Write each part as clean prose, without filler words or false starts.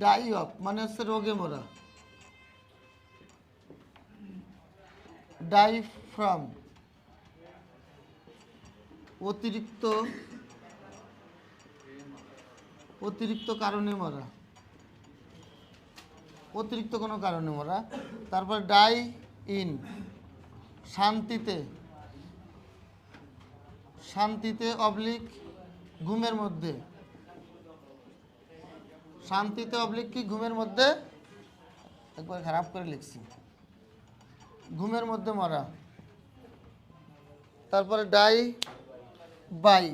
Die of মানে হচ্ছে রোগে মরা, ডাই ফ্রম অতিরিক্ত অতিরিক্ত কারণে মরা, অতিরিক্ত কোনো কারণে মরা। তারপর ডাই ইন শান্তিতে, শান্তিতে অবলিক ঘুমের মধ্যে, শান্তিতে অবলিক কি ঘুমের মধ্যে, একবার খারাপ করে লিখছি, ঘুমের মধ্যে মরা। তারপরে ডাই বাই,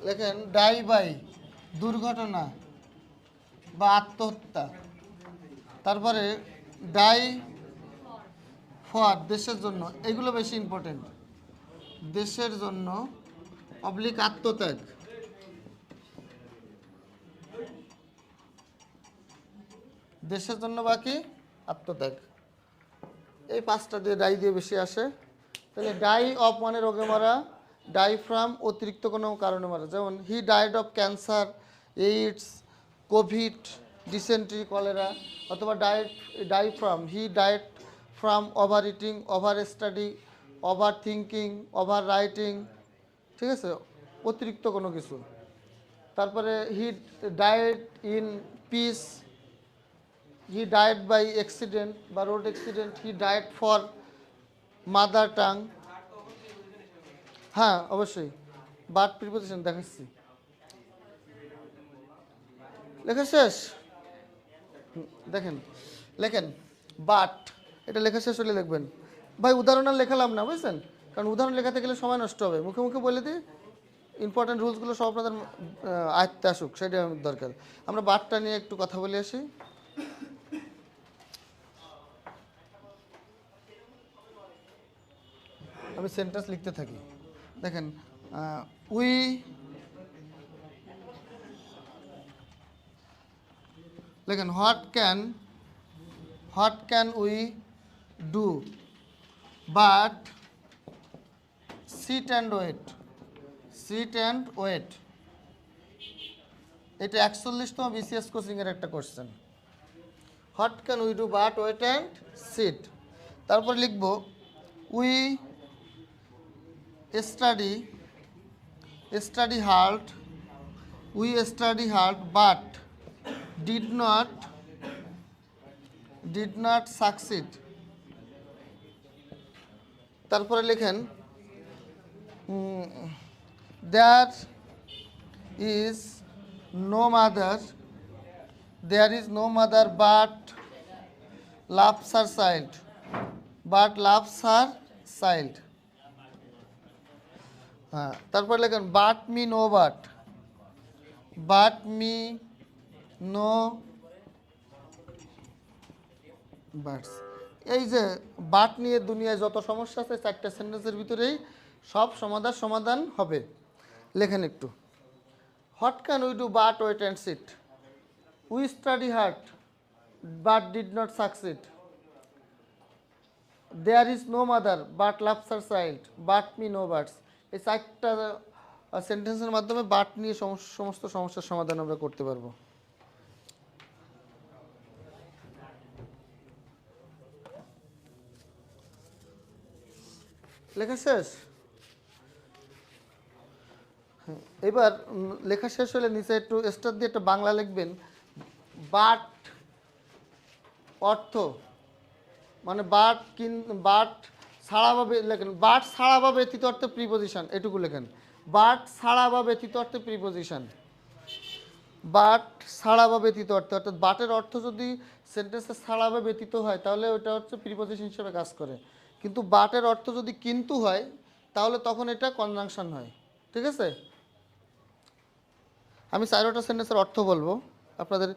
লেখেন ডাই বাই দুর্ঘটনা বা আত্মহত্যা। তারপরে ডাই ফর দেশের জন্য, এগুলো বেশি ইম্পর্টেন্ট, দেশের জন্য অবলিক আত্মত্যাগ, দেশের জন্য বাকি আত্মত্যাগ। এই পাঁচটা দিয়ে ডাই দিয়ে বেশি আসে। তাহলে ডাই অফ মানে রোগে মারা, ডাই ফ্রম অতিরিক্ত কোনো কারণে মারা, যেমন he died of cancer, AIDS, COVID, dysentery, cholera. অথবা die from he died from over eating, over study, over thinking, over writing, ঠিক আছে, অতিরিক্ত কোনো কিছু। তারপরে he died in peace, he died by accident বা road accident, he died for mother tongue. হ্যাঁ অবশ্যই বাট প্রিপোজিশন দেখাচ্ছি, লেখা শেষ, দেখেন লেখেন বাট, এটা লেখা শেষ হলে লিখবেন। ভাই উদাহরণ আর লেখালাম না বুঝছেন, কারণ উদাহরণ লেখাতে গেলে সময় নষ্ট হবে, মুখে মুখে বলে দিই ইম্পর্টেন্ট রুলসগুলো সব আপনাদের আয়ত্তে আসুক, সেটাই আমার দরকার। আমরা বাটটা নিয়ে একটু কথা বলে আসি। আমি সেন্টেন্স লিখতে থাকি। দেখেন উই লেখেন what can we do but sit and wait, sit and wait. এটা 41তম বিসিএস কোচিংয়ের একটা question. What can we do but wait and sit. তারপর লিখব we study hard, we study hard but did not succeed. তারপরে লেখেন there is no mother but loves her child, হ্যাঁ। তারপর লেখেন বাট মি নো বাটস। এই যে but নিয়ে দুনিয়ায় যত সমস্যা আছে 4টা সেন্টেন্সের ভিতরেই সব সমাধান হবে। লেখেন একটু what can we do but wait and sit, we study hard but did not succeed, there is no mother but loves her child, but me no buts. এই 4টা সেন্টেন্সের মাধ্যমে বাট নিয়ে সমস্ত সমস্যার সমাধান আমরা করতে পারবো। লেখা শেষ? হ্যাঁ, এবার লেখা শেষ হলে নিচে একটু স্টার দিয়ে একটা বাংলা লিখবেন। বাট অর্থ মানে বাট ছাড়া বা লেখেন বাট ছাড়া বা ব্যতীত অর্থে প্রিপোজিশন, এটুকু লেখেন। বাট ছাড়া বা ব্যতীত অর্থে প্রিপোজিশন, বাট ছাড়া বা ব্যতীত অর্থে, অর্থাৎ বাটের অর্থ যদি সেন্টেন্সে ছাড়া বা ব্যতীত হয় তাহলে ওটা হচ্ছে প্রিপোজিশন হিসেবে কাজ করে, কিন্তু বাটের অর্থ যদি কিন্তু হয় তাহলে তখন এটা কনজাংশন হয়। ঠিক আছে, আমি 4টা সেন্টেন্সের অর্থ বলবো, আপনাদের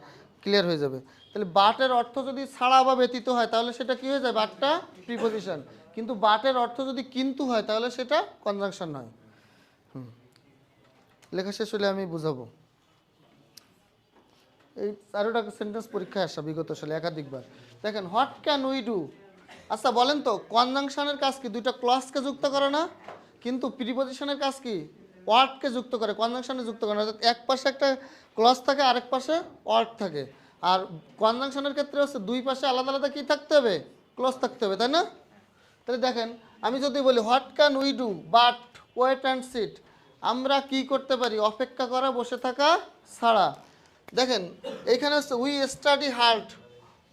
ক্লিয়ার হয়ে যাবে। তাহলে বাটের অর্থ যদি ছাড়া বা ব্যতীত হয় তাহলে সেটা কি হয়ে যায়, বাটটা প্রিপোজিশন, কিন্তু বাটের অর্থ যদি কিন্তু হয় তাহলে সেটা কনজাংশন হয়। লেখা শেষ হলে আমি বুঝাবো। এই 4টা সেন্টেন্স পরীক্ষায় আসা বিগত সালে একাধিকবার। দেখেন হোয়াট ক্যান উই ডু, আচ্ছা বলেন তো কনজাংশনের কাজ কি? দুইটা ক্লজকে যুক্ত করে না, কিন্তু প্রিপজিশনের কাজ কি? ওয়ার্ডকে যুক্ত করে, কনজাংশনে যুক্ত করে, অর্থাৎ এক পাশে একটা ক্লজ থাকে, আরেক পাশে ওয়ার্ড থাকে। আর কনজাংশনের ক্ষেত্রে হচ্ছে দুই পাশে আলাদা আলাদা কি থাকতে হবে? ক্লজ থাকতে হবে, তাই না? তাহলে দেখেন, আমি যদি বলি what can we do but wait and sit, আমরা কি করতে পারি? অপেক্ষা করা, বসে থাকা ছাড়া। দেখেন এখানে হচ্ছে we study hard,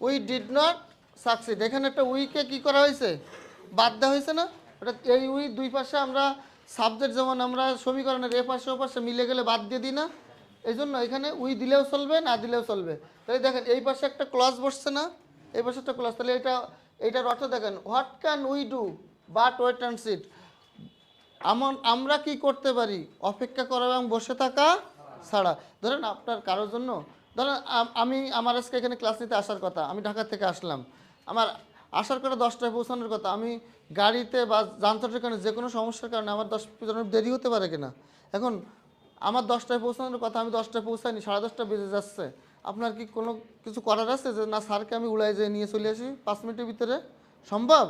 we did not succeed. এখানে একটা উইকে কি করা হয়েছে? বাদ দেওয়া হয়েছে না? অর্থাৎ এই উই দুই পাশে আমরা সাবজেক্ট, যেমন আমরা সমীকরণের এ পাশে ও পাশে মিলে গেলে বাদ দিয়ে দিই না? এই জন্য এখানে উই দিলেও চলবে, না দিলেও চলবে। তাহলে দেখেন এই পাশে একটা ক্লজ বসছে না, এই পাশে একটা ক্লজ। তাহলে এইটার অর্থ দেখেন, what can we do but wait and sit, আমরা কি করতে পারি? অপেক্ষা করা এবং বসে থাকা ছাড়া। ধরেন আপনার কারোর জন্য, ধরেন আমার আজকে এখানে ক্লাস নিতে আসার কথা, আমি ঢাকা থেকে আসলাম, আমার আসার কথা 10টায় পৌঁছানোর কথা, আমি গাড়িতে বা যান্ত্রিক কারণে যে কোনো সমস্যার কারণে আমার 10 দেরি হতে পারে কিনা। এখন আমার 10টায় পৌঁছানোর কথা, আমি 10টায় পৌঁছাইনি, 10:30 বেজে যাচ্ছে। আপনার কি কোনো কিছু করার আছে যে না স্যারকে আমি উড়াই যেয়ে নিয়ে চলে আসি 5 মিনিটের ভিতরে? সম্ভব?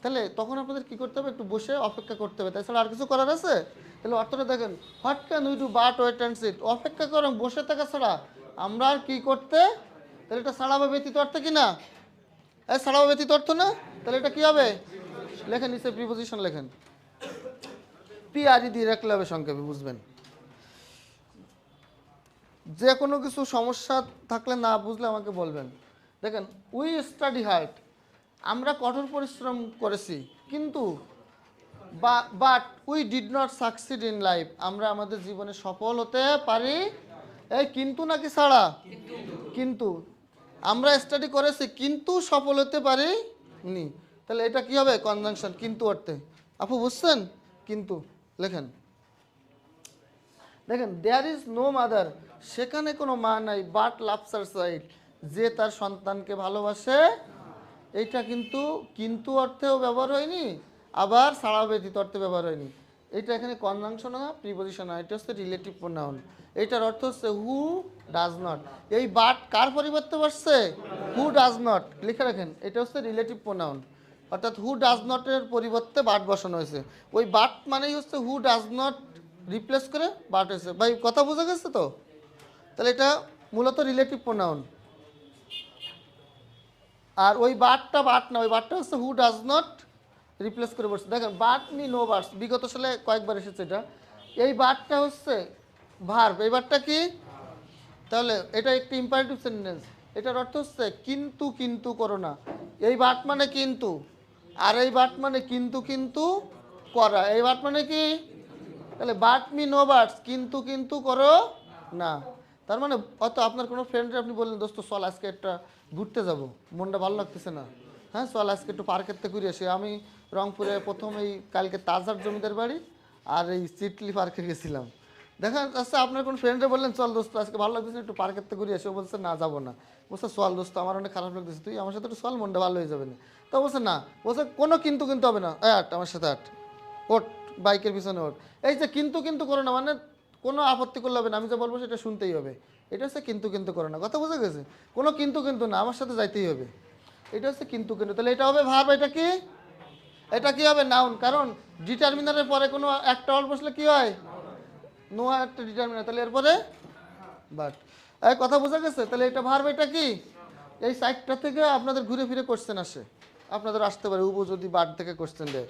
তাহলে তখন আপনাদের কি করতে হবে? একটু বসে অপেক্ষা করতে হবে, তাছাড়া আর কিছু করার আছে? তাহলে অর্থটা দেখেন, what can we do but wait and sit, অপেক্ষা করো বসে থাকা ছাড়া আমরা আর কি করতে? তাহলে এটা ছাড়া বা ব্যতীত অর্থ কি না? ছাড়া বা ব্যতীত অর্থ না? তাহলে এটা কি হবে? লেখেন নিচে প্রিপোজিশন লেখেন, পিআরই দিয়ে রাখলে হবে, সংক্ষেপে বুঝবেন। যে কোনো কিছু সমস্যা থাকলে না বুঝলে আমাকে বলবেন। দেখেন উই স্টাডি হার্ড, আমরা কঠোর পরিশ্রম করেছি, কিন্তু but we did not succeed in life, আমরা আমাদের জীবনে সফল হতে পারি। এই কিন্তু নাকি ছাড়া? কিন্তু। আমরা স্টাডি করেছি কিন্তু সফল হতে পারি নি। তাহলে এটা কি হবে? কনজাংশন, কিন্তু অর্থে। আপু বুঝছেন? কিন্তু লেখেন, দেখেন দেয়ার ইজ নো মাদার, সেখানে কোনো মা নাই, বাট লাভস হার চাইল্ড, যে তার সন্তানকে ভালোবাসে। এইটা কিন্তু অর্থেও ব্যবহার হয়নি, আবার ছাড়া ব্যতীত অর্থে ব্যবহার হয়নি। এটা এখানে কনজাংশন না, প্রিপোজিশন না, এটা হচ্ছে রিলেটিভ প্রোনাউন। এইটার অর্থ হচ্ছে হু ডাজ নট। এই বাট কার পরিবর্তে বসছে? হু ডাজ নট, লিখে রাখেন, এটা হচ্ছে রিলেটিভ প্রোনাউন। অর্থাৎ হু ডাজ নটের পরিবর্তে বাট বসানো হয়েছে। ওই বাট মানেই হচ্ছে হু ডাজ নট রিপ্লেস করে বাট হয়েছে। ভাই কথা বোঝা গেছে তো? তাহলে এটা মূলত রিলেটিভ প্রোনাউন। আর ওই বাটটা বাট না, ওই বাটটা হচ্ছে হু ডাজ নট রিপ্লেস করে বসছে। দেখেন বাট নি নো বার্ডস, বিগত সালে কয়েকবার এসেছে এটা। এই বাটটা হচ্ছে ভার্ব, এই বাটটা কি? তাহলে এটা একটি ইম্পারেটিভ সেন্টেন্স। এটার অর্থ হচ্ছে কিন্তু কিন্তু করো না। এই বাট মানে কিন্তু, আর এই বাট মানে কিন্তু কিন্তু করা। এই বাট মানে কি? তাহলে বাট মি নো বার্ডস, কিন্তু কিন্তু করো না। তার মানে অত আপনার কোনো ফ্রেন্ডে আপনি বললেন দোস্ত চল আজকে একটা ঘুরতে যাব, মনটা ভালো লাগতেছে না, হ্যাঁ চল আজকে একটু পার্কের থেকে ঘুরে আসি। আমি রংপুরে প্রথম এই কালকে তাজহাট জমিদার বাড়ি আর এই চিটলি পার্কে গেছিলাম। দেখা যাচ্ছে আপনার কোন ফ্রেন্ডে বললেন চল দোস্ত আজকে ভালো লাগতেছে একটু পার্কের থেকে ঘুরে আসি, ও বলছে না যাবো না। বলছে চল দোস্ত আমার অনেক খারাপ লাগতেছে, তুই আমার সাথে একটু চল, মনটা ভালো হয়ে যাবে না। তো বলছে না, বলছে কোনো কিন্তু কিন্তু হবে না, আট আমার সাথে আট, ওট বাইকের পিছনে ওট। এই যে কিন্তু কিন্তু করো না মানে কোনো আপত্তি করলে হবে না, আমি যা বলবো সেটা শুনতেই হবে। এটা হচ্ছে কিন্তু কিন্তু করো না, কথা বোঝা গেছে? কোনো কিন্তু কিন্তু না, আমার সাথে যাইতেই হবে, এটা হচ্ছে কিন্তু কিন্তু। তাহলে এটা হবে ভার্ব, এটা কি? এটা কি হবে? নাউন। কারণ ডিটারমিনারের পরে কোনো একটা ওয়ার্ড বসলে কি হয়? নো একটা ডিটারমিনার, তাহলে এরপরে বাট। এই কথা বোঝা গেছে? তাহলে এটা ভার্ব, এটা কি? এই সাইডটা থেকে আপনাদের ঘুরে ফিরে কোশ্চেন আসে, আপনাদের আসতে পারে উপ যদি বাট থেকে কোশ্চেন দেয়।